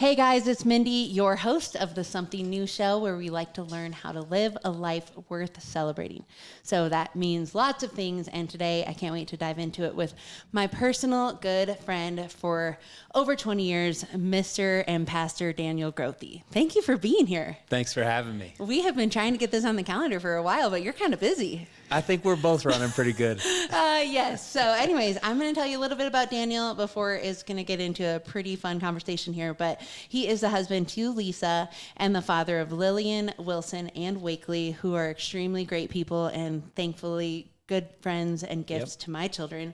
Hey guys, it's Mindi, your host of the Something New show, where we like to learn how to live a life worth celebrating. So that means lots of things, and today I can't wait to dive into it with my personal good friend for over 20 years, Mr. and Pastor Daniel Grothe. Thank you for being here. Thanks for having me. We have been trying to get this on the calendar for a while, but you're kind of busy. I think we're both running pretty good. Yes. So anyways, I'm going to tell you a little bit about Daniel before it's going to get into a pretty fun conversation here. But he is the husband to Lisa and the father of Lillian, Wilson, and Wakley, who are extremely great people and thankfully good friends and gifts to my children.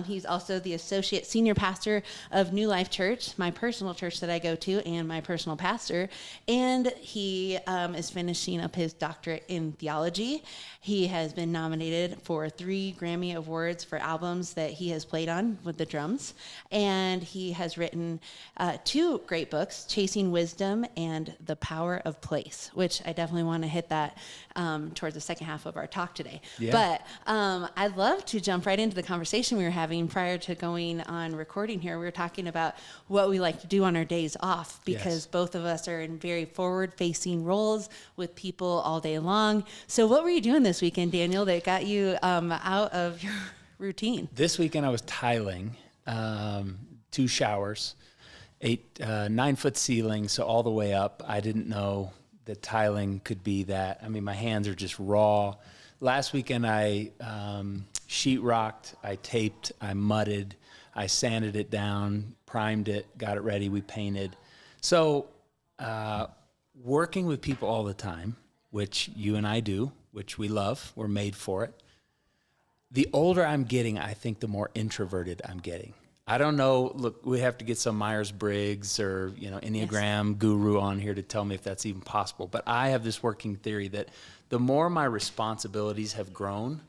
He's also the associate senior pastor of New Life Church, my personal church that I go to, and my personal pastor. And he is finishing up his doctorate in theology. He has been nominated for 3 Grammy Awards for albums that he has played on with the drums. And he has written 2 great books, Chasing Wisdom and The Power of Place, which I definitely want to hit that towards the second half of our talk today. Yeah. But I'd love to jump right into the conversation we were having prior to going on recording here. We were talking about what we like to do on our days off, because both of us are in very forward-facing roles with people all day long. So what were you doing this weekend, Daniel, that got you out of your routine? This weekend I was tiling, 2 showers, 9-foot ceiling, so all the way up. I didn't know that tiling could be that. I mean, my hands are just raw. Last weekend I sheetrocked, I taped, I mudded, I sanded it down, primed it, got it ready, we painted. So working with people all the time, which you and I do, which we love, we're made for it. The older I'm getting, I think the more introverted I'm getting. I don't know, look, we have to get some Myers-Briggs or, Enneagram guru on here to tell me if that's even possible. But I have this working theory that the more my responsibilities have grown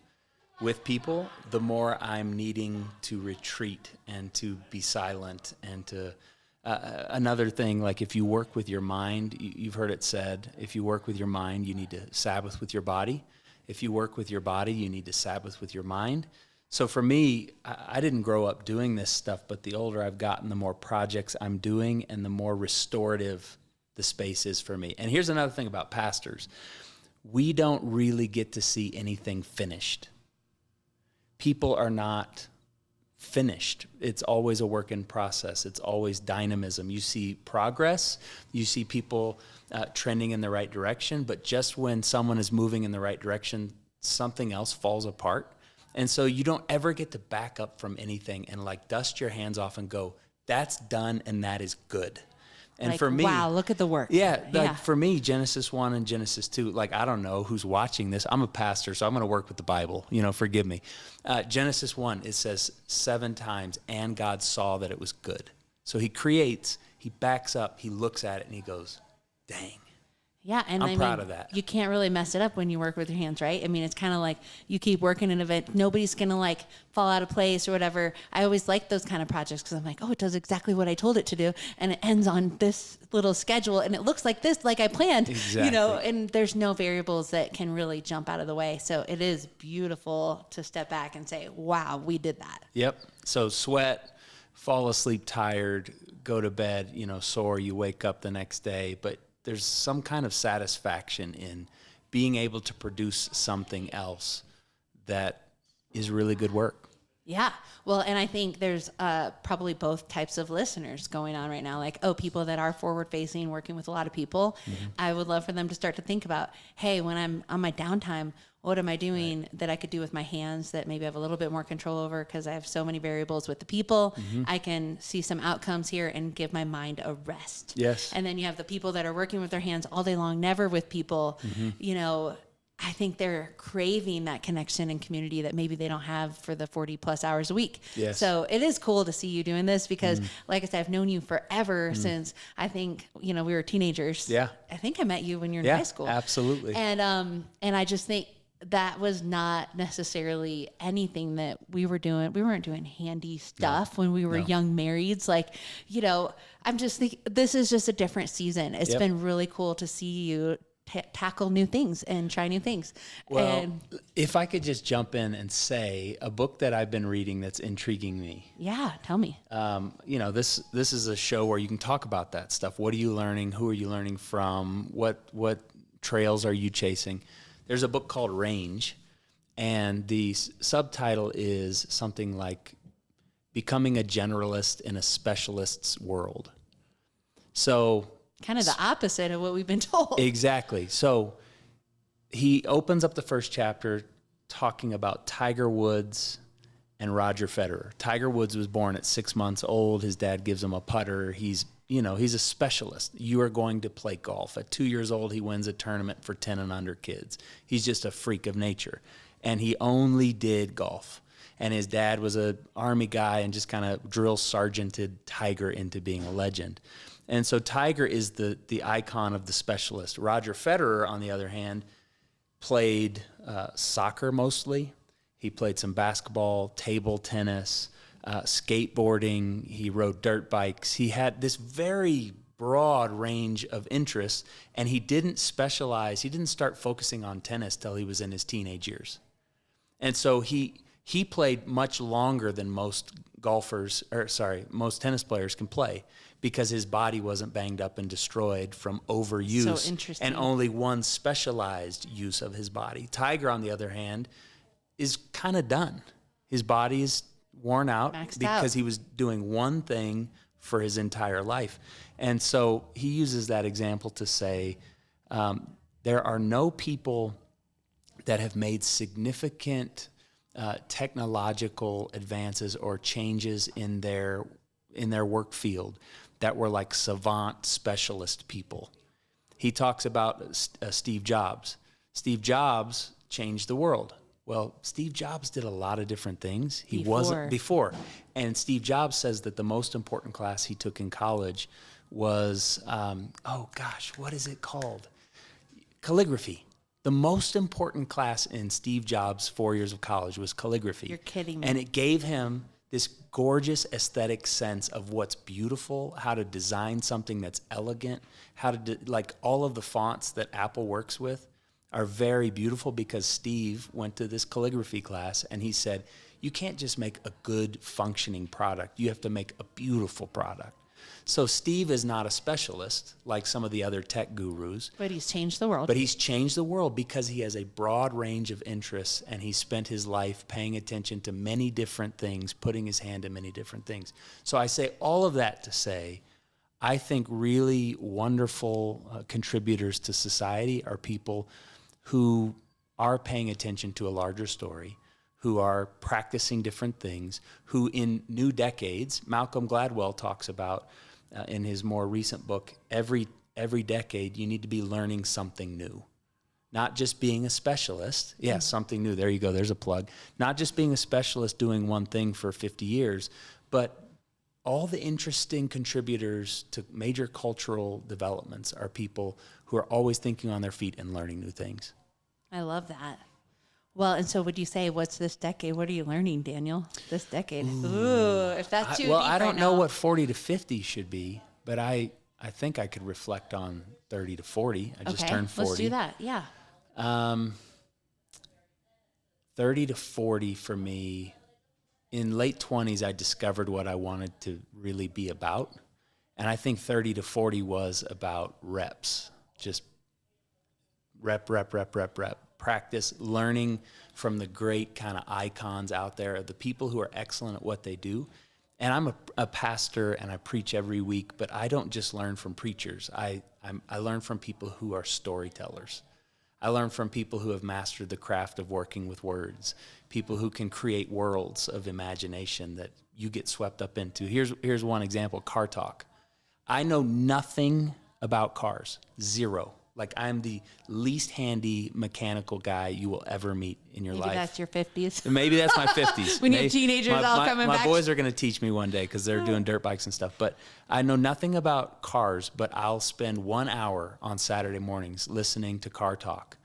with people, the more I'm needing to retreat and to be silent and to, another thing, like if you work with your mind, you've heard it said, if you work with your mind, you need to Sabbath with your body. If you work with your body, you need to Sabbath with your mind. So for me, I didn't grow up doing this stuff, but the older I've gotten, the more projects I'm doing and the more restorative the space is for me. And here's another thing about pastors. We don't really get to see anything finished. People are not finished. It's always a work in process. It's always dynamism. You see progress. You see people trending in the right direction, but just when someone is moving in the right direction, something else falls apart. And so you don't ever get to back up from anything and like dust your hands off and go, that's done and that is good. And like, for me, wow, look at the work. Yeah, for me, Genesis 1 and Genesis 2, like, I don't know who's watching this. I'm a pastor, so I'm going to work with the Bible, forgive me. Genesis 1, it says 7 times, and God saw that it was good. So he creates, he backs up, he looks at it, and he goes, dang. Yeah, and I'm proud of that. You can't really mess it up when you work with your hands, right? I mean, it's kind of like you keep working an event. Nobody's going to fall out of place or whatever. I always like those kind of projects because I'm like, oh, it does exactly what I told it to do. And it ends on this little schedule and it looks like this, like I planned, exactly. And there's no variables that can really jump out of the way. So it is beautiful to step back and say, wow, we did that. Yep. So sweat, fall asleep tired, go to bed, sore, you wake up the next day, but there's some kind of satisfaction in being able to produce something else that is really good work. Yeah. Well, and I think there's probably both types of listeners going on right now. Like, people that are forward facing, working with a lot of people. Mm-hmm. I would love for them to start to think about, hey, when I'm on my downtime, what am I doing that I could do with my hands that maybe I have a little bit more control over because I have so many variables with the people. Mm-hmm. I can see some outcomes here and give my mind a rest. Yes. And then you have the people that are working with their hands all day long, never with people. Mm-hmm. I think they're craving that connection and community that maybe they don't have for the 40 plus hours a week. Yes. So it is cool to see you doing this because like I said, I've known you forever since I think, we were teenagers. Yeah. I think I met you when you were in high school. Absolutely. And I just think that was not necessarily anything that we were doing. We weren't doing handy stuff when we were young marrieds. I'm just thinking this is just a different season. It's been really cool to see you tackle new things and try new things. Well, And if I could just jump in and say a book that I've been reading that's intriguing me. yeah, tell me. This is a show where you can talk about that stuff. What are you learning? Who are you learning from? What trails are you chasing? There's a book called Range, and the subtitle is something like Becoming a Generalist in a Specialist's World. So Kind of the opposite of what we've been told. exactly. So he opens up the first chapter talking about Tiger Woods and Roger Federer. Tiger Woods was born at 6 months old. His dad gives him a putter. He's a specialist. You are going to play golf. At 2 years old, he wins a tournament for 10 and under kids. He's just a freak of nature. And he only did golf. And his dad was an Army guy and just kind of drill sergeanted Tiger into being a legend. And so Tiger is the icon of the specialist. Roger Federer, on the other hand, played soccer mostly. He played some basketball, table tennis, skateboarding. He rode dirt bikes. He had this very broad range of interests, and he didn't specialize. He didn't start focusing on tennis till he was in his teenage years. And so he played much longer than most most tennis players can play, because his body wasn't banged up and destroyed from overuse. So interesting. And only one specialized use of his body. Tiger, on the other hand, is kind of done. His body is worn out because he was doing one thing for his entire life. And so he uses that example to say, there are no people that have made significant technological advances or changes in their work field that were like savant specialist people. He talks about Steve Jobs. Steve Jobs changed the world. Well, Steve Jobs did a lot of different things. He wasn't before. And Steve Jobs says that the most important class he took in college was, what is it called? Calligraphy. The most important class in Steve Jobs' 4 years of college was calligraphy. You're kidding me. And it gave him this gorgeous aesthetic sense of what's beautiful, how to design something that's elegant, like all of the fonts that Apple works with are very beautiful because Steve went to this calligraphy class and he said, you can't just make a good functioning product. You have to make a beautiful product. So Steve is not a specialist like some of the other tech gurus. But he's changed the world. But he's changed the world because he has a broad range of interests, and he spent his life paying attention to many different things, putting his hand in many different things. So I say all of that to say, I think really wonderful contributors to society are people who are paying attention to a larger story, who are practicing different things, who in new decades, Malcolm Gladwell talks about in his more recent book, every decade you need to be learning something new. Not just being a specialist. Yeah, something new. There you go. There's a plug. Not just being a specialist doing one thing for 50 years, but all the interesting contributors to major cultural developments are people who are always thinking on their feet and learning new things. I love that. Well, and so would you say, what's this decade? What are you learning, Daniel? This decade. Ooh, if that's too deep I don't right know now. what 40 to 50 should be, but I think I could reflect on 30 to 40. I just turned 40. Let's do that. Yeah. 30 to 40 for me. In late 20s, I discovered what I wanted to really be about. And I think 30 to 40 was about reps. Just rep. Practice, learning from the great kind of icons out there, the people who are excellent at what they do. And I'm a pastor and I preach every week, but I don't just learn from preachers. I learn from people who are storytellers. I learn from people who have mastered the craft of working with words, people who can create worlds of imagination that you get swept up into. Here's one example, car talk. I know nothing about cars, zero. Like, I'm the least handy mechanical guy you will ever meet in your life. Maybe that's your 50s. Maybe that's my 50s. When your teenagers all coming back. My boys are going to teach me one day because they're doing dirt bikes and stuff. But I know nothing about cars, but I'll spend 1 hour on Saturday mornings listening to car talk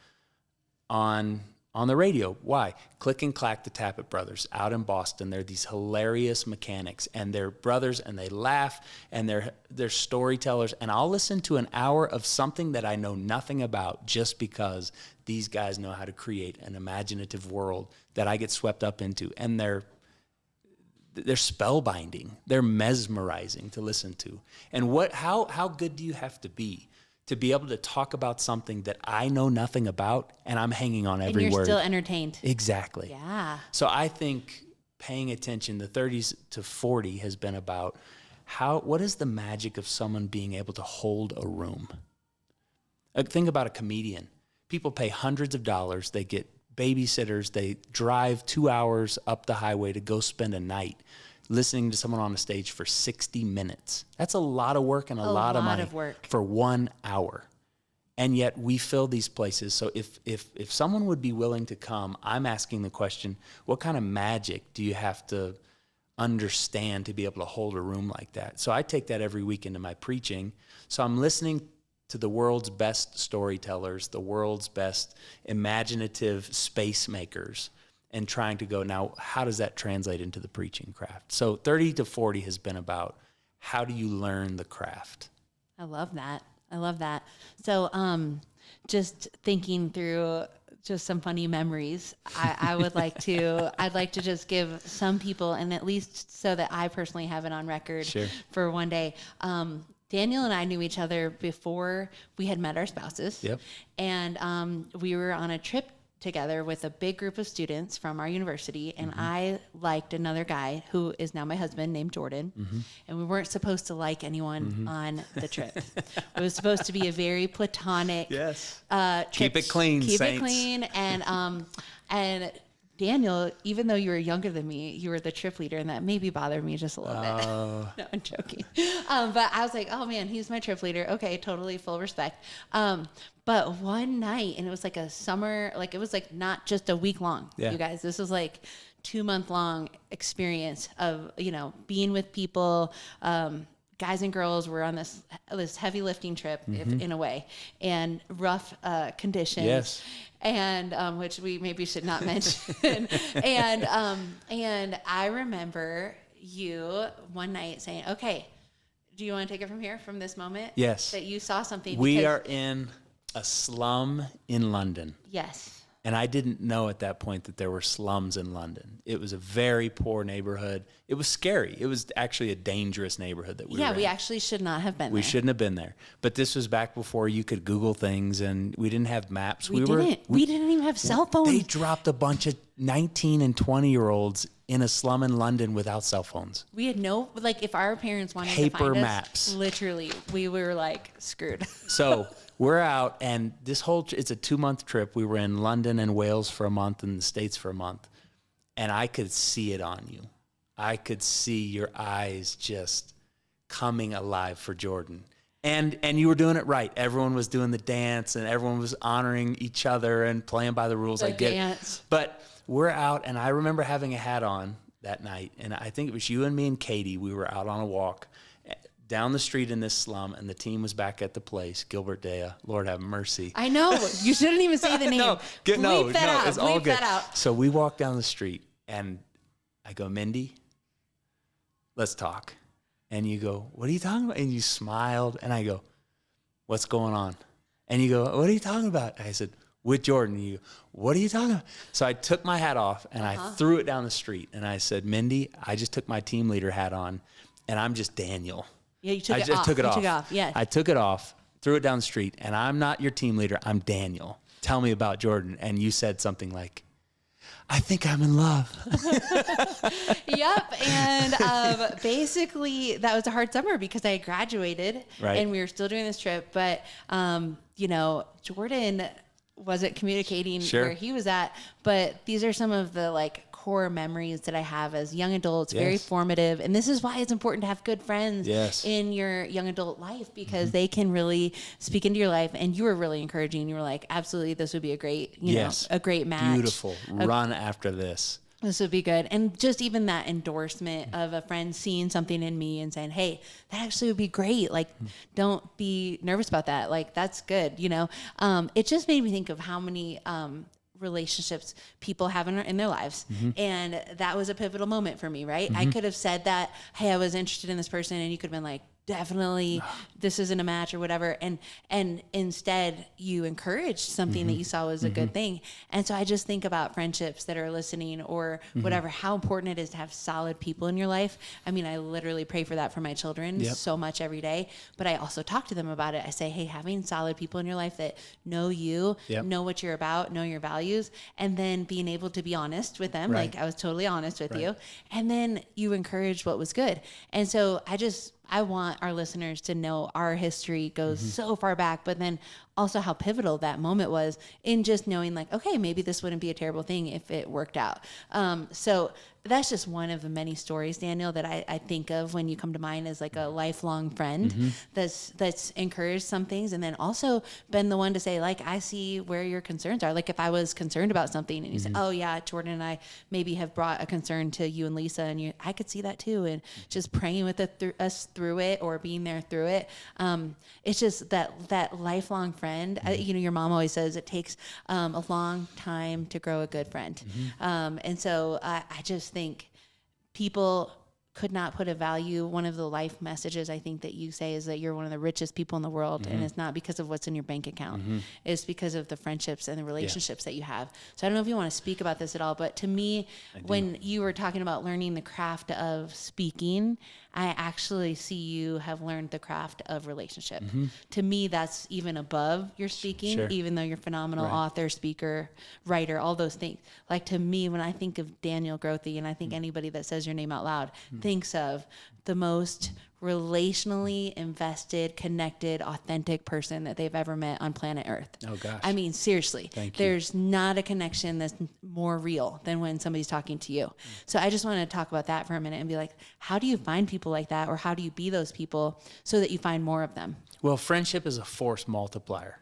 on on the radio. Why? Click and Clack, the Tappet brothers out in Boston. They're these hilarious mechanics, and they're brothers, and they laugh, and they're storytellers. And I'll listen to an hour of something that I know nothing about just because these guys know how to create an imaginative world that I get swept up into. And they're spellbinding. They're mesmerizing to listen to. And how good do you have to be able to talk about something that I know nothing about, and I'm hanging on every word. And you're still entertained. Exactly. Yeah. So I think paying attention, the 30s to 40 has been about what is the magic of someone being able to hold a room? Think about a comedian. People pay hundreds of dollars. They get babysitters. They drive 2 hours up the highway to go spend a night listening to someone on a stage for 60 minutes. That's a lot of work and a lot of money for 1 hour. And yet we fill these places. So if someone would be willing to come, I'm asking the question, what kind of magic do you have to understand to be able to hold a room like that? So I take that every week into my preaching. So I'm listening to the world's best storytellers, the world's best imaginative space makers, and trying to go, now, how does that translate into the preaching craft? So 30 to 40 has been about how do you learn the craft? I love that. So just thinking through just some funny memories, I'd like to just give some people, and at least so that I personally have it on record for one day. Daniel and I knew each other before we had met our spouses. Yep. And we were on a trip together with a big group of students from our university, and I liked another guy who is now my husband named Jordan, and we weren't supposed to like anyone on the trip. It was supposed to be a very platonic trip. Keep it clean, Keep saints. it clean. And Daniel, even though you were younger than me, you were the trip leader, and that maybe bothered me just a little bit. No, I'm joking. But I was like, oh man, he's my trip leader. Okay, totally, full respect. But one night, and it was like a summer, like it was like not just a week long, you guys. This was like 2-month long experience of, being with people. Guys and girls were on this heavy lifting trip, in a way, and rough conditions. Yes. And which we maybe should not mention. and I remember you one night saying, okay, do you want to take it from here, from this moment? Yes. That you saw something. We are in a slum in London. Yes. And I didn't know at that point that there were slums in London. It was a very poor neighborhood. It was scary. It was actually a dangerous neighborhood that we were in. Yeah, we actually should not have been there. We shouldn't have been there. But this was back before you could Google things, and we didn't have maps. We didn't even have cell phones. They dropped a bunch of 19 and 20-year-olds in a slum in London without cell phones. We had no, if our parents wanted to Paper find maps. us, literally, we were screwed. So we're out, and it's a 2-month trip. We were in London and Wales for a month and the States for a month. And I could see it on you. I could see your eyes just coming alive for Jordan. And you were doing it right. Everyone was doing the dance, and everyone was honoring each other and playing by the rules. I get it. But we're out, and I remember having a hat on that night. And I think it was you and me and Katie. We were out on a walk down the street in this slum, and the team was back at the place, Gilbert Dea. Lord have mercy. I know. You shouldn't even say the name. Bleep that out. It's all Bleep good. that out. So we walk down the street, and I go, Mindi, let's talk. And you go, what are you talking about? And you smiled, and I go, what's going on? And you go, what are you talking about? I said, with Jordan. And you go, what are you talking about? So I took my hat off, and I threw it down the street, and I said, Mindi, I just took my team leader hat on, and I'm just Daniel. Yeah, you took I it just off. took it you off. Took it off. Yeah. I took it off, threw it down the street, and I'm not your team leader. I'm Daniel. Tell me about Jordan. And you said something like, I think I'm in love. Yep. And basically, that was a hard summer because I graduated, and we were still doing this trip. But, Jordan wasn't communicating where he was at. But these are some of the core memories that I have as young adults, very formative. And this is why it's important to have good friends in your young adult life, because they can really speak into your life. And you were really encouraging. You were like, absolutely, this would be a great, a great match. Beautiful. Run after this. This would be good. And just even that endorsement of a friend seeing something in me and saying, hey, that actually would be great. Don't be nervous about that. That's good. It just made me think of how many, relationships people have in their lives. And that was a pivotal moment for me, right? I could have said that, hey, I was interested in this person, and you could have been like, definitely this isn't a match or whatever. And instead you encouraged something that you saw was a good thing. And so I just think about friendships that are listening or whatever, how important it is to have solid people in your life. I mean, I literally pray for that for my children so much every day, but I also talk to them about it. I say, hey, having solid people in your life that know you, know what you're about, know your values, and then being able to be honest with them. Like I was totally honest with you. And then you encourage what was good. And so I want our listeners to know our history goes so far back, but then also how pivotal that moment was in just knowing like, okay, maybe this wouldn't be a terrible thing if it worked out. So that's just one of the many stories, Daniel, that I think of when you come to mind as like a lifelong friend that's encouraged some things, and then also been the one to say, like, I see where your concerns are. Like if I was concerned about something and you said, oh yeah, Jordan and I maybe have brought a concern to you and Lisa, and I could see that too. And just praying with us through it or being there through it. It's just that lifelong friend. Your mom always says it takes a long time to grow a good friend. And so I just think people could not put a value. One of the life messages I think that you say is that you're one of the richest people in the world, and it's not because of what's in your bank account. It's because of the friendships and the relationships that you have. So I don't know if you want to speak about this at all, but to me, when you were talking about learning the craft of speaking, I actually see you have learned the craft of relationship. To me, that's even above your speaking, even though you're a phenomenal author, speaker, writer, all those things. Like to me, when I think of Daniel Grothe, and I think anybody that says your name out loud thinks of the most relationally invested, connected, authentic person that they've ever met on planet Earth. Oh gosh. I mean, seriously, Thank you. There's not a connection that's more real than when somebody's talking to you. So I just want to talk about that for a minute and be like, how do you find people like that? Or how do you be those people so that you find more of them? Well, friendship is a force multiplier.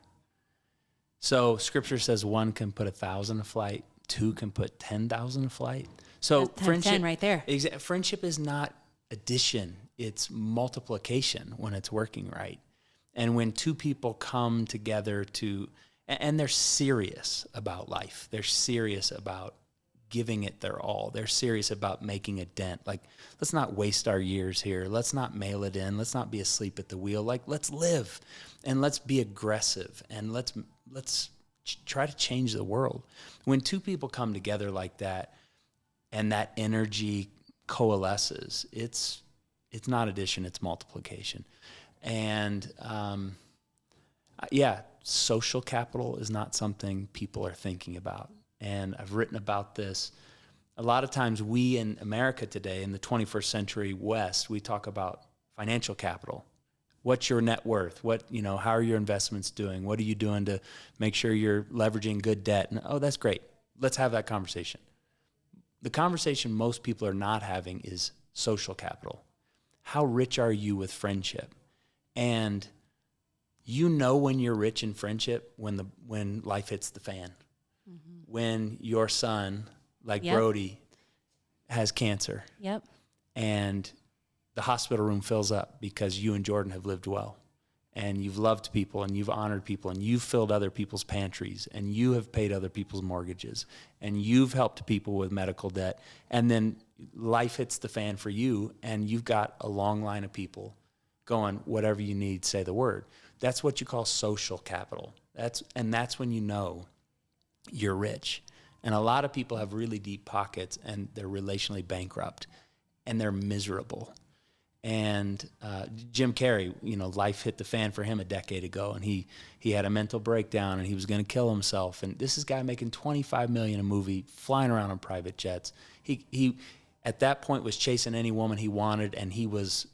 So scripture says 1 can put 1,000 to flight, 2 can put 10,000 to flight. So That's friendship 10 right there. Friendship is not addition, it's multiplication when it's working right. And when two people come together and they're serious about life, they're serious about giving it their all, they're serious about making a dent. Like, let's not waste our years here. Let's not mail it in. Let's not be asleep at the wheel. Like, let's live and let's be aggressive and let's try to change the world. When two people come together like that and that energy coalesces, it's not addition, it's multiplication. And social capital is not something people are thinking about. And I've written about this. A lot of times we in America today, in the 21st century West, we talk about financial capital. What's your net worth? How are your investments doing? What are you doing to make sure you're leveraging good debt? And, oh, that's great. Let's have that conversation. The conversation most people are not having is social capital. How rich are you with friendship? And when you're rich in friendship when life hits the fan. When your son, like Brody, has cancer. And the hospital room fills up because you and Jordan have lived well. And you've loved people and you've honored people and you've filled other people's pantries and you have paid other people's mortgages and you've helped people with medical debt. And then life hits the fan for you and you've got a long line of people going, whatever you need, say the word. That's what you call social capital. That's when you know you're rich. And a lot of people have really deep pockets and they're relationally bankrupt and they're miserable. And Jim Carrey, life hit the fan for him a decade ago, and he had a mental breakdown, and he was going to kill himself. And this is a guy making $25 million a movie, flying around on private jets. He at that point was chasing any woman he wanted, and he was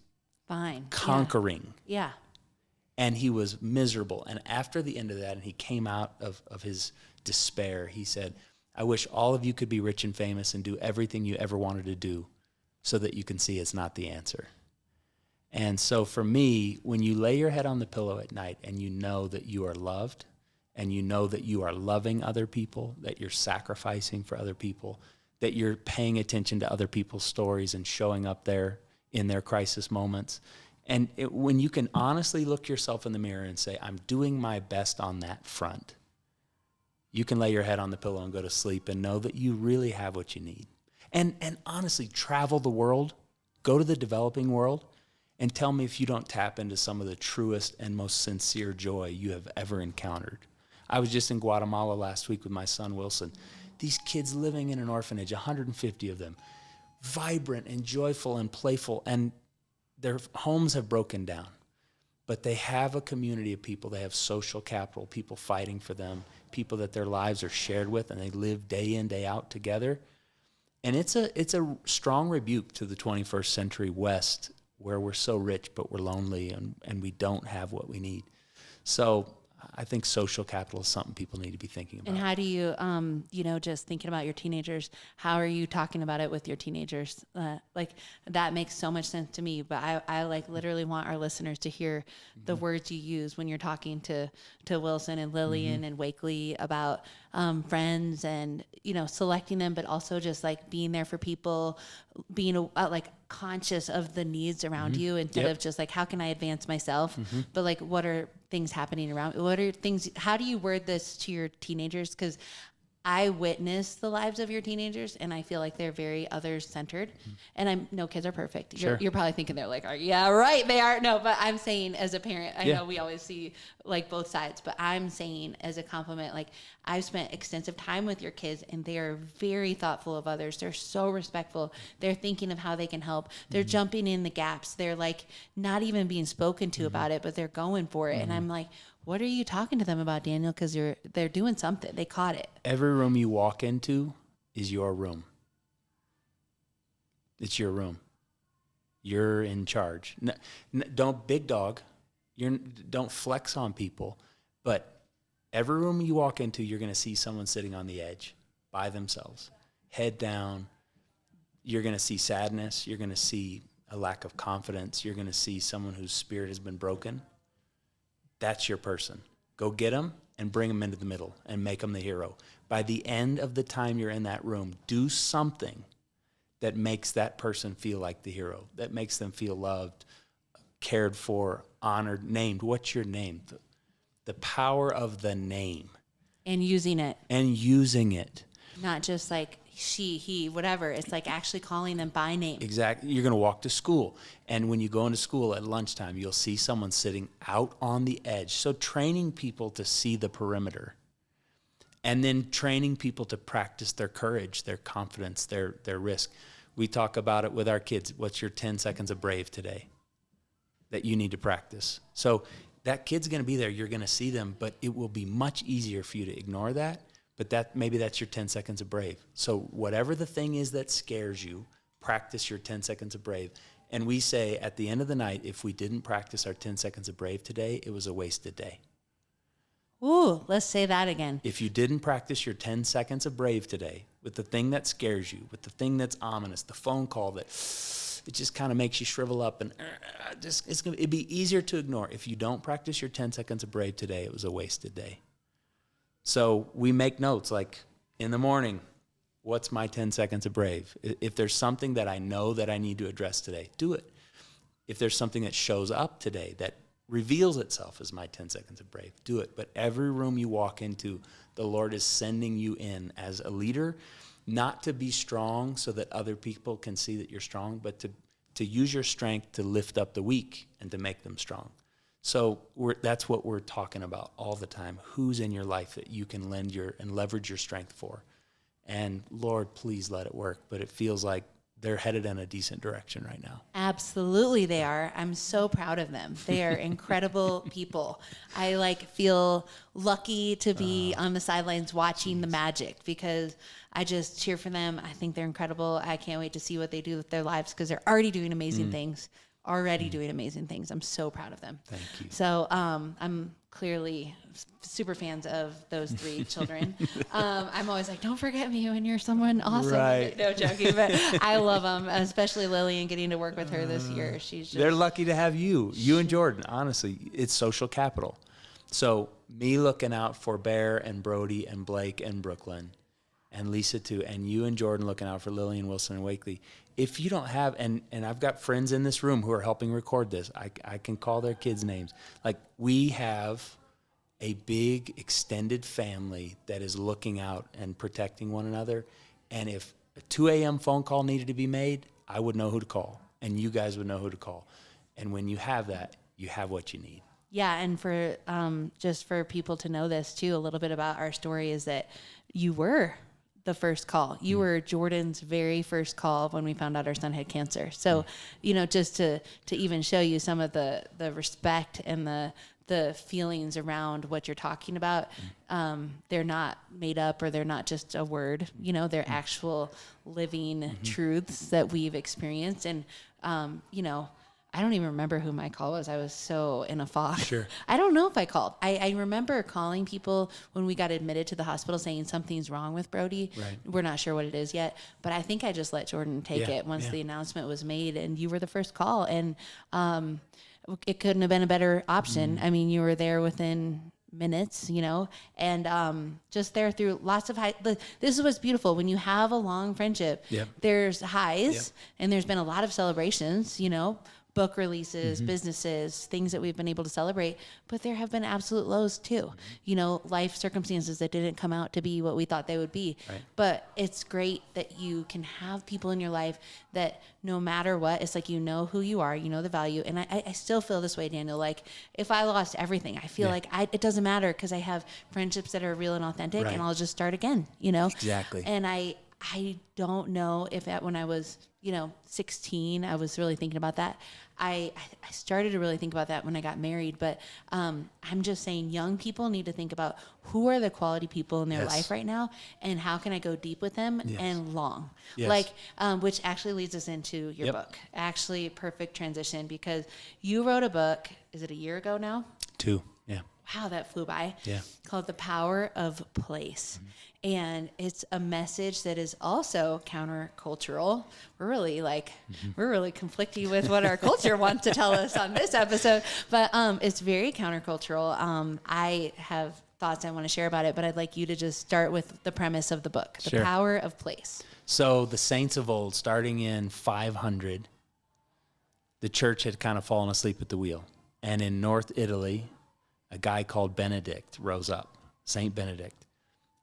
conquering. Yeah. And he was miserable. And after the end of that, and he came out of his despair, he said, I wish all of you could be rich and famous and do everything you ever wanted to do so that you can see it's not the answer. And so for me, when you lay your head on the pillow at night and you know that you are loved and you know that you are loving other people, that you're sacrificing for other people, that you're paying attention to other people's stories and showing up there in their crisis moments, and when you can honestly look yourself in the mirror and say, I'm doing my best on that front, you can lay your head on the pillow and go to sleep and know that you really have what you need. And honestly, travel the world, go to the developing world, and tell me if you don't tap into some of the truest and most sincere joy you have ever encountered. I was just in Guatemala last week with my son, Wilson. These kids living in an orphanage, 150 of them, vibrant and joyful and playful, and their homes have broken down. But they have a community of people. They have social capital, people fighting for them, people that their lives are shared with, and they live day in, day out together. And it's a strong rebuke to the 21st century West, where we're so rich, but we're lonely and we don't have what we need. So I think social capital is something people need to be thinking about. And how do you, just thinking about your teenagers, how are you talking about it with your teenagers? That makes so much sense to me, but I literally want our listeners to hear the words you use when you're talking to Wilson and Lillian and Wakley about friends and, selecting them, but also just being there for people, being conscious of the needs around you instead of just how can I advance myself? But what are things happening around? How do you word this to your teenagers? Because I witness the lives of your teenagers and I feel like they're very others centered. And no kids are perfect. You're probably thinking they're yeah, right. They are. No, but I'm saying as a parent, I know we always see both sides, but I'm saying as a compliment, I've spent extensive time with your kids and they are very thoughtful of others. They're so respectful. They're thinking of how they can help. They're jumping in the gaps. They're not even being spoken to about it, but they're going for it. And I'm what are you talking to them about, Daniel? Because they're doing something. They caught it. Every room you walk into is your room. It's your room. You're in charge. Don't big dog. Don't flex on people. But every room you walk into, you're going to see someone sitting on the edge by themselves, head down. You're going to see sadness. You're going to see a lack of confidence. You're going to see someone whose spirit has been broken. That's your person. Go get them and bring them into the middle and make them the hero. By the end of the time you're in that room, do something that makes that person feel like the hero, that makes them feel loved, cared for, honored, named. What's your name? The power of the name. And using it. Not just she, he, whatever. It's actually calling them by name. Exactly. You're going to walk to school. And when you go into school at lunchtime, you'll see someone sitting out on the edge. So training people to see the perimeter. And then training people to practice their courage, their confidence, their risk. We talk about it with our kids. What's your 10 seconds of brave today that you need to practice? So that kid's going to be there. You're going to see them, but it will be much easier for you to ignore that. But maybe that's your 10 seconds of brave. So whatever the thing is that scares you, practice your 10 seconds of brave. And we say at the end of the night, if we didn't practice our 10 seconds of brave today, it was a wasted day. Ooh, let's say that again. If you didn't practice your 10 seconds of brave today with the thing that scares you, with the thing that's ominous, the phone call that it just kind of makes you shrivel up and it'd be easier to ignore. If you don't practice your 10 seconds of brave today, it was a wasted day. So we make notes in the morning, what's my 10 seconds of brave? If there's something that I know that I need to address today, do it. If there's something that shows up today that reveals itself as my 10 seconds of brave, do it. But every room you walk into, the Lord is sending you in as a leader, not to be strong so that other people can see that you're strong, but to use your strength to lift up the weak and to make them strong. So that's what we're talking about all the time. Who's in your life that you can lend and leverage your strength for? And Lord, please let it work. But it feels like they're headed in a decent direction right now. Absolutely they are. I'm so proud of them. They are incredible people. I feel lucky to be on the sidelines watching the magic because I just cheer for them. I think they're incredible. I can't wait to see what they do with their lives because they're already doing amazing things. Doing amazing things. I'm so proud of them. Thank you. So I'm clearly super fans of those three children. I'm always don't forget me when you're someone awesome. Right. No, joking, but I love them, especially Lillian, getting to work with her this year. They're lucky to have you and Jordan. Honestly, it's social capital. So me looking out for Bear and Brody and Blake and Brooklyn and Lisa too, and you and Jordan looking out for Lillian, Wilson, and Wakley. If you don't have, and I've got friends in this room who are helping record this, I can call their kids' names. We have a big extended family that is looking out and protecting one another. And if a 2 a.m. phone call needed to be made, I would know who to call, and you guys would know who to call. And when you have that, you have what you need. Yeah, and for just for people to know this too, a little bit about our story is that you were the first call. You were Jordan's very first call when we found out our son had cancer. So, just to even show you some of the respect and the feelings around what you're talking about, they're not made up or they're not just a word, they're actual living truths that we've experienced. And, I don't even remember who my call was. I was so in a fog. Sure. I don't know if I called. I remember calling people when we got admitted to the hospital saying something's wrong with Brody. Right. We're not sure what it is yet, but I think I just let Jordan take it once the announcement was made, and you were the first call. And it couldn't have been a better option. I mean, you were there within minutes, and just there through lots of this is what's beautiful. When you have a long friendship, there's highs and there's been a lot of celebrations, book releases, businesses, things that we've been able to celebrate, but there have been absolute lows too. Life circumstances that didn't come out to be what we thought they would be. Right. But it's great that you can have people in your life that no matter what, it's like, who you are, the value. And I still feel this way, Daniel. Like if I lost everything, I feel like it doesn't matter because I have friendships that are real and authentic, and I'll just start again, Exactly. And I don't know if when I was, 16, I was really thinking about that. I started to really think about that when I got married, but I'm just saying young people need to think about who are the quality people in their life right now, and how can I go deep with them and long, which actually leads us into your book. Actually, perfect transition, because you wrote a book, is it a year ago now? 2, yeah. Wow, that flew by. Yeah. Called The Power of Place. And it's a message that is also countercultural. We're really conflicting with what our culture wants to tell us on this episode, but it's very countercultural. I have thoughts I want to share about it, but I'd like you to just start with the premise of the book, The Power of Place. So the saints of old, starting in 500, the church had kind of fallen asleep at the wheel. And in North Italy, a guy called Benedict rose up, Saint Benedict,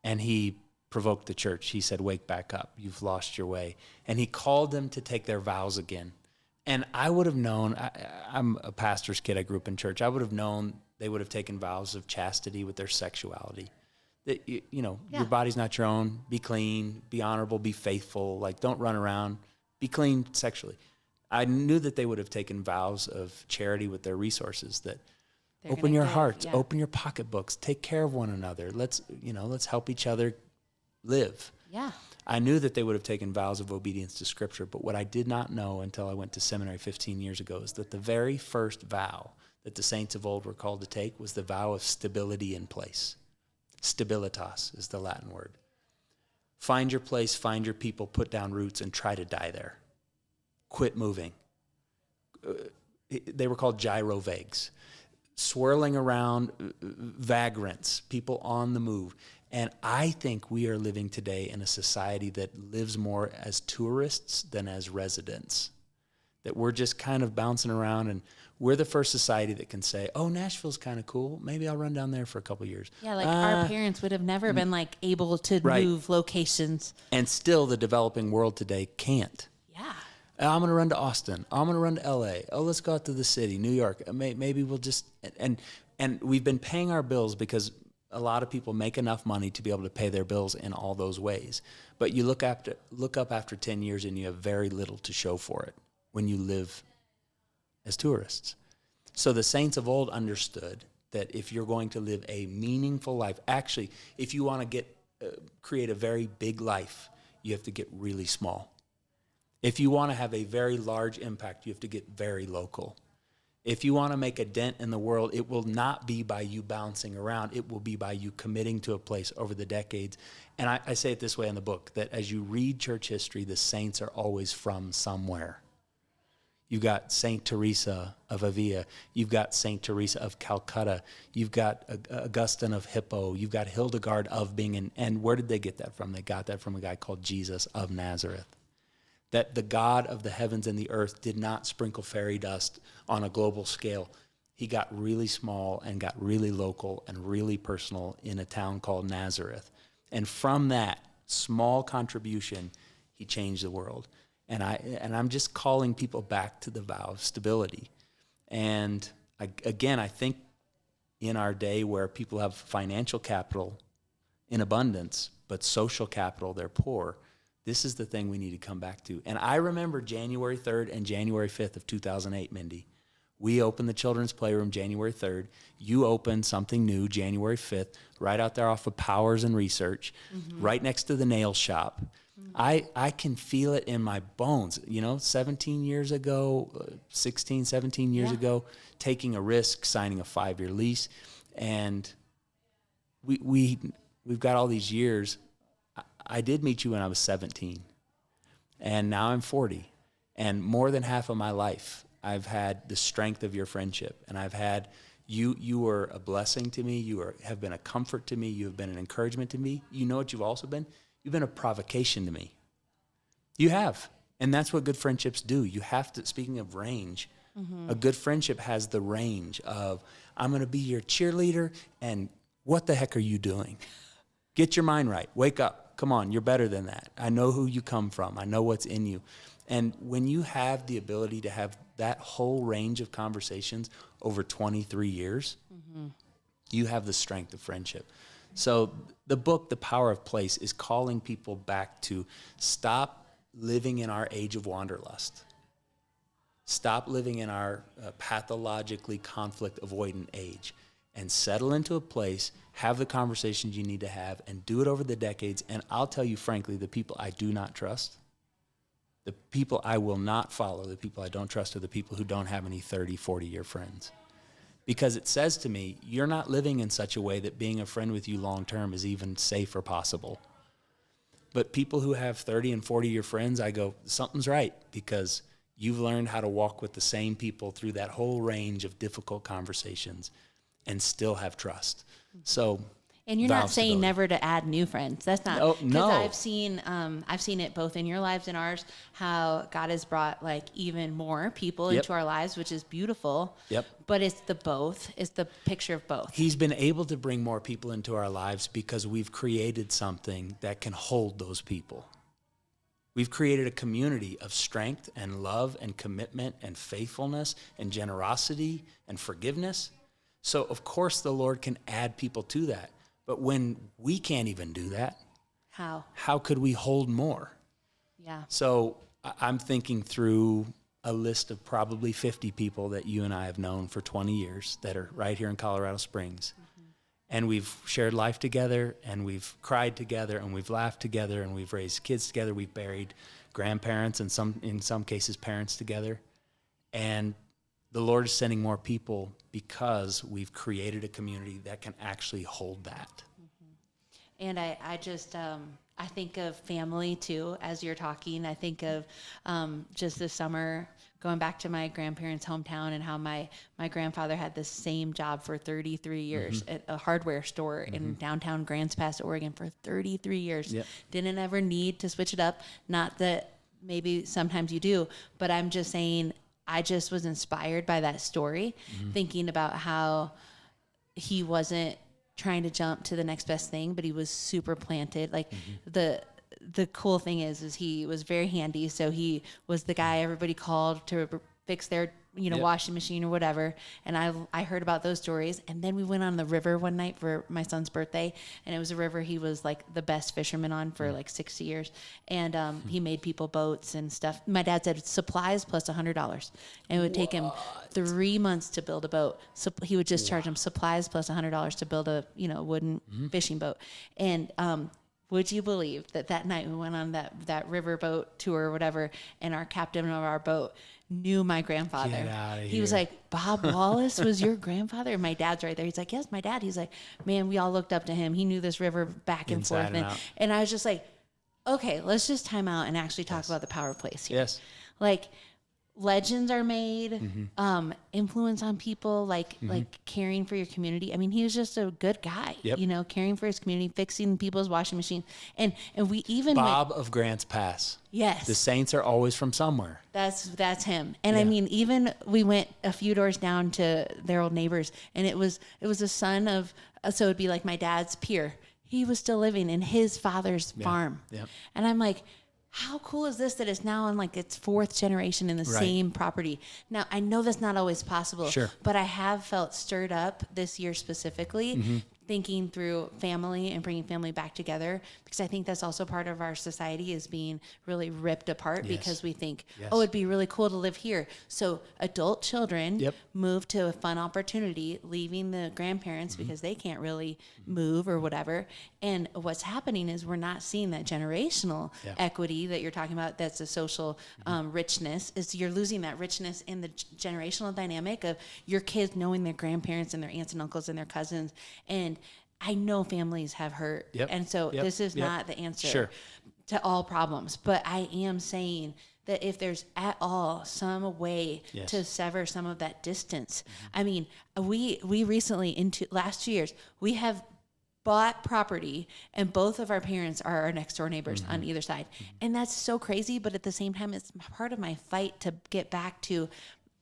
and he provoked the church. He said, wake back up. You've lost your way. And he called them to take their vows again. And I would have known, I'm a pastor's kid. I grew up in church. I would have known they would have taken vows of chastity with their sexuality. That, your body's not your own. Be clean, be honorable, be faithful. Like, don't run around. Be clean sexually. I knew that they would have taken vows of charity with their resources, that open your hearts, open your pocketbooks, take care of one another. Let's help each other live. Yeah. I knew that they would have taken vows of obedience to Scripture, but what I did not know until I went to seminary 15 years ago is that the very first vow that the saints of old were called to take was the vow of stability in place. Stabilitas is the Latin word. Find your place, find your people, put down roots, and try to die there. Quit moving. They were called gyrovagues. Swirling around, vagrants, people on the move. And I think we are living today in a society that lives more as tourists than as residents. That we're just kind of bouncing around, and we're the first society that can say, oh, Nashville's kind of cool. Maybe I'll run down there for a couple of years. Yeah, like our parents would have never been able to move locations. And still the developing world today can't. Yeah. I'm going to run to Austin. I'm going to run to L.A. Oh, let's go out to the city, New York. Maybe we'll just and we've been paying our bills because a lot of people make enough money to be able to pay their bills in all those ways. But you look up after 10 years and you have very little to show for it when you live as tourists. So the saints of old understood that if you're going to live a meaningful life, actually, if you want to create a very big life, you have to get really small. If you want to have a very large impact, you have to get very local. If you want to make a dent in the world, it will not be by you bouncing around. It will be by you committing to a place over the decades. And I say it this way in the book, that as you read church history, the saints are always from somewhere. You've got Saint Teresa of Avila. You've got Saint Teresa of Calcutta. You've got Augustine of Hippo. You've got Hildegard of Bingen. And where did they get that from? They got that from a guy called Jesus of Nazareth. That the God of the heavens and the earth did not sprinkle fairy dust on a global scale. he got really small and got really local and really personal in a town called Nazareth. And from that small contribution, he changed the world. And I'm just calling people back to the vow of stability. And I think in our day where people have financial capital in abundance, but social capital, they're poor, this is the thing we need to come back to. And I remember January 3rd and January 5th of 2008, Mindy. We opened the children's playroom January 3rd. You opened something new January 5th, right out there off of Powers and Research, right next to the nail shop. I can feel it in my bones. 17 years ago, 16, 17 years ago, taking a risk, signing a 5-year lease. And we've got all these years. I did meet you when I was 17, and now I'm 40. And more than half of my life, I've had the strength of your friendship, and I've had you were a blessing to me. You have been a comfort to me. You have been an encouragement to me. You know what you've also been? You've been a provocation to me. You have. And that's what good friendships do. You have to, speaking of range, a good friendship has the range of, I'm going to be your cheerleader, and what the heck are you doing? Get your mind right. Wake up. Come on, you're better than that. I know who you come from. I know what's in you. And when you have the ability to have that whole range of conversations over 23 years, you have the strength of friendship. So the book, The Power of Place, is calling people back to stop living in our age of wanderlust. Stop living in our pathologically conflict avoidant age and settle into a place, have the conversations you need to have, and do it over the decades. And I'll tell you frankly, the people I do not trust, the people I will not follow, the people I don't trust are the people who don't have any 30, 40-year friends. Because it says to me, you're not living in such a way that being a friend with you long-term is even safe or possible. But people who have 30 and 40-year friends, I go, something's right, because you've learned how to walk with the same people through that whole range of difficult conversations and still have trust. So, and you're not saying never to add new friends. That's not. No. Because I've seen it both in your lives and ours, how God has brought like even more people into our lives, which is beautiful. Yep. But it's the both. It's the picture of both. He's been able to bring more people into our lives because we've created something that can hold those people. We've created a community of strength and love and commitment and faithfulness and generosity and forgiveness. So, of course, the Lord can add people to that. But when we can't even do that, how could we hold more? Yeah. So I'm thinking through a list of probably 50 people that you and I have known for 20 years that are right here in Colorado Springs. And we've shared life together, and we've cried together, and we've laughed together, and we've raised kids together. We've buried grandparents and in some cases parents together. And the Lord is sending more people because we've created a community that can actually hold that. And I just, I think of family too, as you're talking. I think of just this summer going back to my grandparents' hometown and how my grandfather had the same job for 33 years at a hardware store in downtown Grants Pass, Oregon for 33 years. Yep. Didn't ever need to switch it up. Not that maybe sometimes you do, but I'm just saying I just was inspired by that story, thinking about how he wasn't trying to jump to the next best thing, but he was super planted. Like the cool thing is he was very handy. So he was the guy everybody called to fix their, washing machine or whatever. And I heard about those stories. And then we went on the river one night for my son's birthday. And it was a river he was like the best fisherman on for like 60 years. And he made people boats and stuff. My dad said supplies plus $100. And it would take him 3 months to build a boat. So he would just charge him supplies plus $100 to build a, wooden fishing boat. And, would you believe that night we went on that river boat tour or whatever, and our captain of our boat knew my grandfather. Get out of here. He was like, Bob Wallace was your grandfather? And my dad's right there. He's like, yes, my dad. He's like, man, we all looked up to him. He knew this river back and Inside forth. And I was just like, okay, let's just time out and actually talk about the power of place here. Yes. Like, legends are made, influence on people, like caring for your community. I mean, he was just a good guy, Yep. you know, caring for his community, fixing people's washing machine. And we even Bob of Grants Pass. Yes. The Saints are always from somewhere. That's him. And Yeah. I mean, even we went a few doors down to their old neighbors, and it was a son of, so it'd be like my dad's peer. He was still living in his father's farm. Yep. And I'm like, how cool is this that it's now in like its fourth generation in the same property? Now, I know that's not always possible, Sure. but I have felt stirred up this year specifically, thinking through family and bringing family back together, because I think that's also part of our society is being really ripped apart because we think, oh, it'd be really cool to live here. So adult children move to a fun opportunity, leaving the grandparents because they can't really move or whatever. And what's happening is we're not seeing that generational equity that you're talking about. That's a social richness. Is you're losing that richness in the generational dynamic of your kids knowing their grandparents and their aunts and uncles and their cousins. And I know families have hurt. And so this is not the answer to all problems. But I am saying that if there's at all some way to sever some of that distance, I mean, we recently, into last 2 years, we have bought property and both of our parents are our next door neighbors on either side. And that's so crazy. But at the same time, it's part of my fight to get back to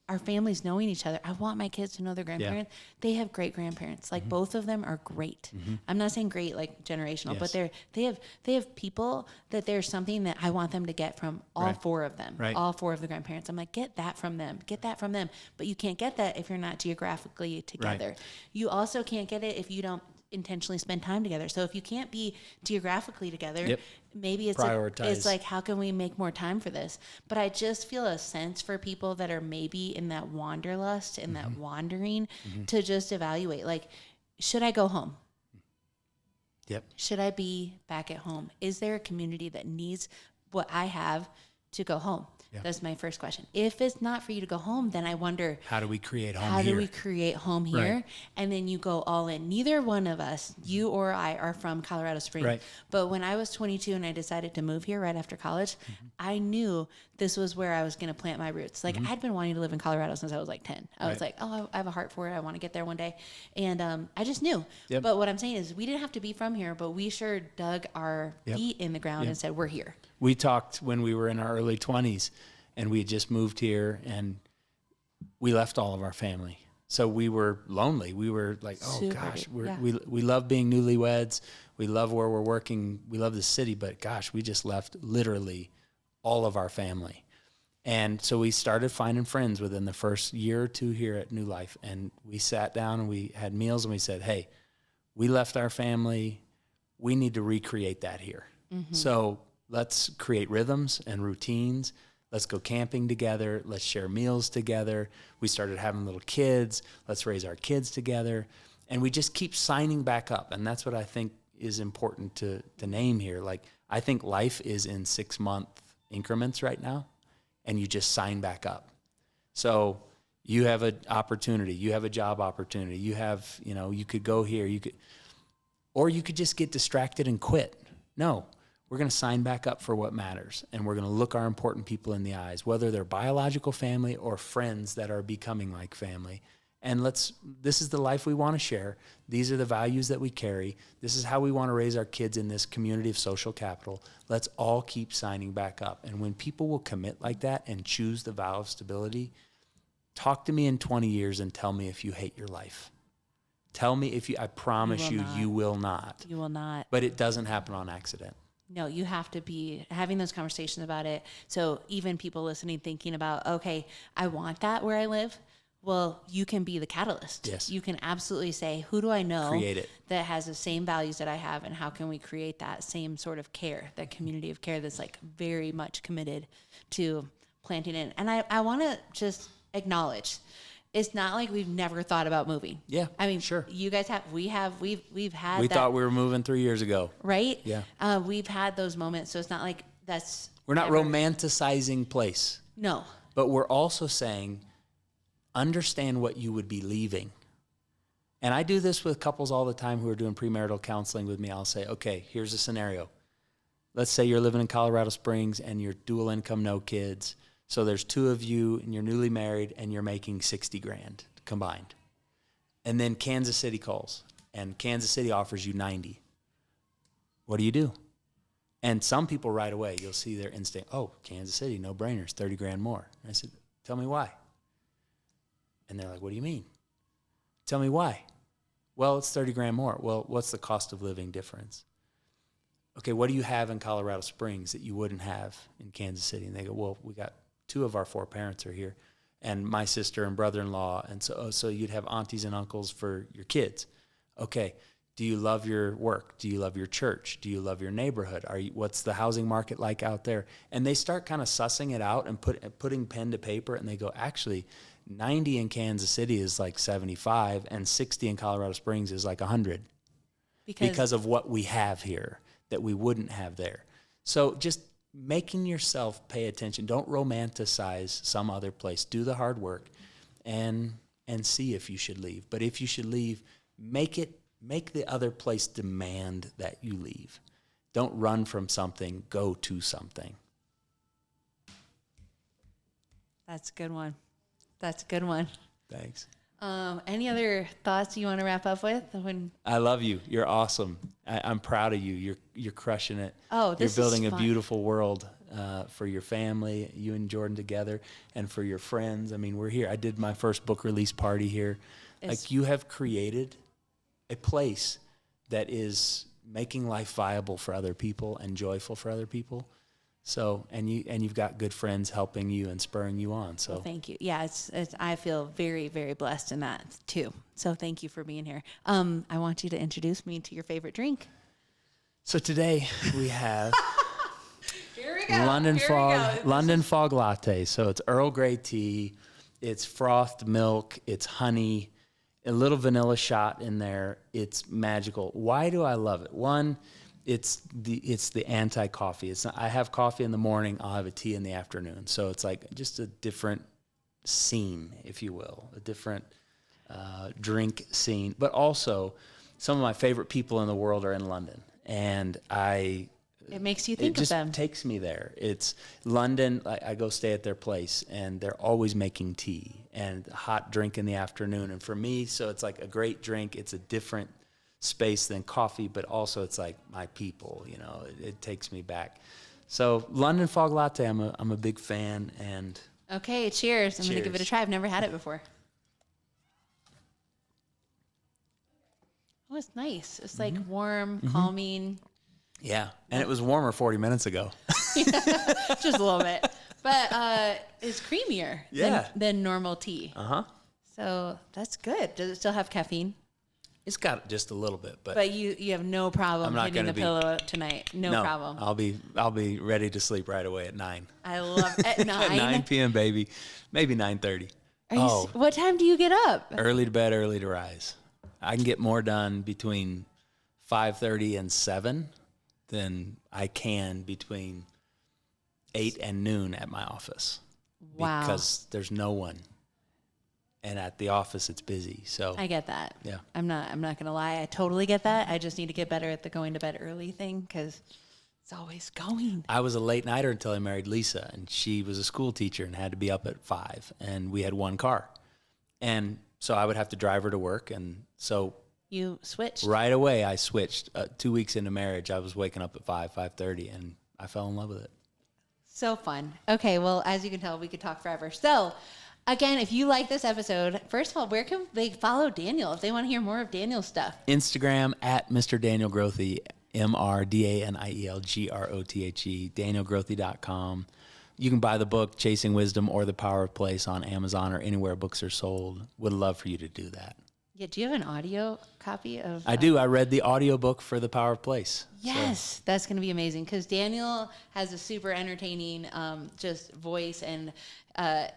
our families knowing each other. I want my kids to know their grandparents. They have great grandparents. Like both of them are great. I'm not saying great like generational, but they have people that there's something that I want them to get from all four of them. All four of the grandparents. I'm like, get that from them. Get that from them. But you can't get that if you're not geographically together. You also can't get it if you don't intentionally spend time together. So if you can't be geographically together, maybe it's it's like, how can we make more time for this? But I just feel a sense for people that are maybe in that wanderlust and that wandering to just evaluate, like, should I go home? Should I be back at home? Is there a community that needs what I have to go home? That's my first question. If it's not for you to go home, then I wonder, how do we create home here? How do we create home here? And then you go all in. Neither one of us, you or I, are from Colorado Springs. But when I was 22 and I decided to move here right after college, I knew this was where I was going to plant my roots. Like, I'd been wanting to live in Colorado since I was like 10. I was like, oh, I have a heart for it. I want to get there one day. And I just knew. But what I'm saying is we didn't have to be from here, but we sure dug our feet in the ground and said, we're here. We talked when we were in our early 20s and we had just moved here and we left all of our family. So we were lonely. We were like, oh gosh, we love being newlyweds. We love where we're working. We love the city, but gosh, we just left literally all of our family. And so we started finding friends within the first year or two here at New Life. And we sat down and we had meals and we said, hey, we left our family. We need to recreate that here. So let's create rhythms and routines. Let's go camping together. Let's share meals together. We started having little kids. Let's raise our kids together. And we just keep signing back up. And that's what I think is important to name here. Like, I think life is in 6-month increments right now, and you just sign back up. So you have an opportunity. You have a job opportunity. You have, you could go here. Or you could just get distracted and quit. No. We're going to sign back up for what matters, and we're going to look our important people in the eyes, whether they're biological family or friends that are becoming like family. And this is the life we want to share. These are the values that we carry. This is how we want to raise our kids in this community of social capital. Let's all keep signing back up. And when people will commit like that and choose the vow of stability, talk to me in 20 years and tell me if you hate your life. Tell me if I promise you will not. You will not. But it doesn't happen on accident. No, you have to be having those conversations about it. So even people listening, thinking about, okay, I want that where I live. Well, you can be the catalyst. Yes. You can absolutely say, who do I know create it. That has the same values that I have, and how can we create that same sort of care, that community of care that's like very much committed to planting in. And I want to just acknowledge, it's not like we've never thought about moving. Yeah, I mean, sure. You guys have, we've had. We thought we were moving 3 years ago. Right? Yeah. We've had those moments, so it's not like that's. We're not romanticizing place. No. But we're also saying, understand what you would be leaving. And I do this with couples all the time who are doing premarital counseling with me. I'll say, okay, here's a scenario. Let's say you're living in Colorado Springs and you're dual income, no kids. So there's two of you and you're newly married and you're making 60 grand combined. And then Kansas City calls and Kansas City offers you 90. What do? And some people right away, you'll see their instinct, oh, Kansas City, no brainers, 30 grand more. And I said, tell me why. And they're like, what do you mean? Tell me why. Well, it's 30 grand more. Well, what's the cost of living difference? Okay, what do you have in Colorado Springs that you wouldn't have in Kansas City? And they go, well, we got 2 of our 4 parents are here, and my sister and brother-in-law, and so you'd have aunties and uncles for your kids. Okay, do you love your work? Do you love your church? Do you love your neighborhood? What's the housing market like out there? And they start kind of sussing it out and putting pen to paper, and they go, actually, 90 in Kansas City is like 75, and 60 in Colorado Springs is like 100 because of what we have here that we wouldn't have there. So just making yourself pay attention. Don't romanticize some other place. Do the hard work and see if you should leave. But if you should leave, make the other place demand that you leave. Don't run from something, go to something. That's a good one. That's a good one. Thanks. Any other thoughts you want to wrap up with? I love you. You're awesome. I'm proud of you. You're crushing it. Oh, this You're building is a fun. beautiful world for your family, you and Jordan together, and for your friends. I mean, we're here. I did my first book release party here. Like, you have created a place that is making life viable for other people and joyful for other people. So, and you've got good friends helping you and spurring you on. So, well, thank you. Yeah, it's I feel very, very blessed in that too. So thank you for being here. I want you to introduce me to your favorite drink. So today we have Here we go. London Fog Latte. So it's Earl Grey tea, it's frothed milk, it's honey, a little vanilla shot in there. It's magical. Why do I love it? One, it's the anti-coffee. I have coffee in the morning, I'll have a tea in the afternoon. So it's like just a different scene, if you will, a different drink scene. But also, some of my favorite people in the world are in London, and it makes you think of them. It just takes me there. It's London. I go stay at their place, and they're always making tea and a hot drink in the afternoon. And for me, so it's like a great drink. It's a different space than coffee, but also it's like my people, you know, it takes me back. So London Fog Latte, I'm a big fan. And okay, cheers. I'm going to give it a try. I've never had it before. Oh, it's nice. It's like warm, calming. Yeah, and it was warmer 40 minutes ago. Just a little bit. But it's creamier than normal tea. Uh-huh. So that's good. Does it still have caffeine? It's got just a little bit, but you have no problem hitting the pillow tonight. No problem. I'll be ready to sleep right away at 9. I love at 9. At 9 p.m. baby, maybe 9:30. What time do you get up? Early to bed, early to rise. I can get more done between 5:30 and 7 than I can between 8 and noon at my office. Wow. Because there's no one. And at the office, it's busy. So I get that. Yeah. I'm not going to lie. I totally get that. I just need to get better at the going to bed early thing because it's always going. I was a late nighter until I married Lisa, and she was a school teacher and had to be up at 5, and we had one car. And so I would have to drive her to work. And so you switched? Right away, I switched. 2 weeks into marriage, I was waking up at 5:30, and I fell in love with it. So fun. Okay, well, as you can tell, we could talk forever. So, again, if you like this episode, first of all, where can they follow Daniel if they want to hear more of Daniel's stuff? Instagram at Mr. Daniel Grothe, MrDanielGrothe, DanielGrothe.com. You can buy the book, Chasing Wisdom, or The Power of Place on Amazon or anywhere books are sold. Would love for you to do that. Yeah, do you have an audio copy of... I do. I read the audiobook for The Power of Place. Yes, so. That's going to be amazing because Daniel has a super entertaining just voice and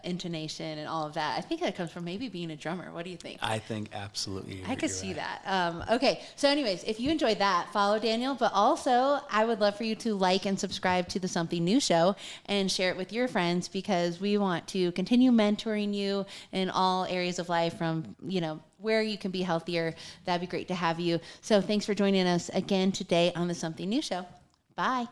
intonation and all of that. I think that comes from maybe being a drummer. What do you think? I think absolutely. I could see that. Okay, so anyways, if you enjoyed that, follow Daniel. But also, I would love for you to like and subscribe to the Something New Show and share it with your friends because we want to continue mentoring you in all areas of life from, where you can be healthier. That'd be great to have you. So thanks for joining us again today on the Something New Show. Bye.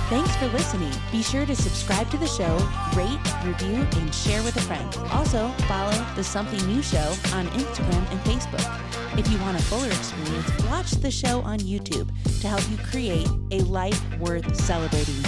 Thanks for listening. Be sure to subscribe to the show, rate, review, and share with a friend. Also, follow the Something New Show on Instagram and Facebook. If you want a fuller experience, watch the show on YouTube to help you create a life worth celebrating.